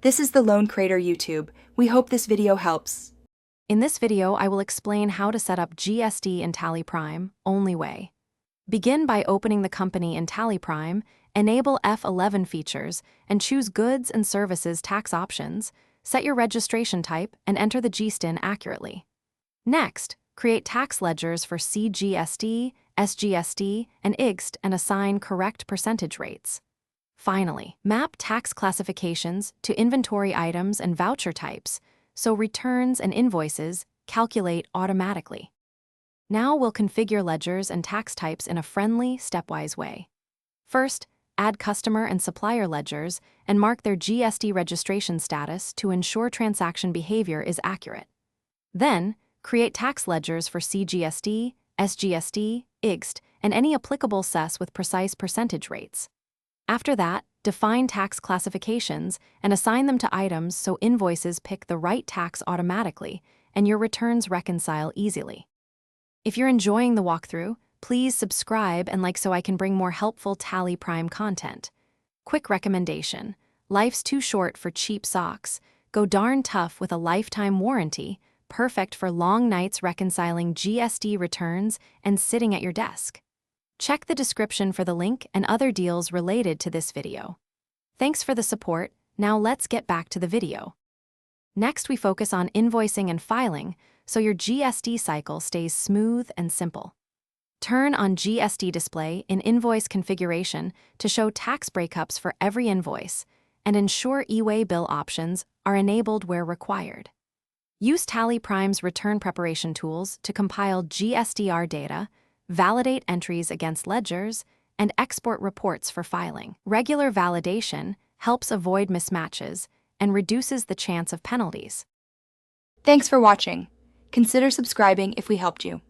This is the Lone Creator YouTube. We hope this video helps. In this video, I will explain how to set up GST in Tally Prime, only way. Begin by opening the company in Tally Prime, enable F11 features, and choose Goods and Services tax options, set your registration type, and enter the GST accurately. Next, create tax ledgers for CGST, SGST, and IGST and assign correct percentage rates. Finally, map tax classifications to inventory items and voucher types, so returns and invoices calculate automatically. Now we'll configure ledgers and tax types in a friendly, stepwise way. First, add customer and supplier ledgers and mark their GST registration status to ensure transaction behavior is accurate. Then, create tax ledgers for CGST, SGST, IGST, and any applicable cess with precise percentage rates. After that, define tax classifications and assign them to items so invoices pick the right tax automatically and your returns reconcile easily. If you're enjoying the walkthrough, please subscribe and like so I can bring more helpful Tally Prime content. Quick recommendation: life's too short for cheap socks. Go darn tough with a lifetime warranty, perfect for long nights reconciling GST returns and sitting at your desk. Check the description for the link and other deals related to this video. Thanks for the support. Now let's get back to the video. Next, we focus on invoicing and filing, so your GST cycle stays smooth and simple. Turn on GST display in invoice configuration to show tax breakups for every invoice, and ensure e-way bill options are enabled where required. Use Tally Prime's return preparation tools to compile GSTR data, validate entries against ledgers, and export reports for filing. Regular validation helps avoid mismatches and reduces the chance of penalties. Thanks for watching. Consider subscribing if we helped you.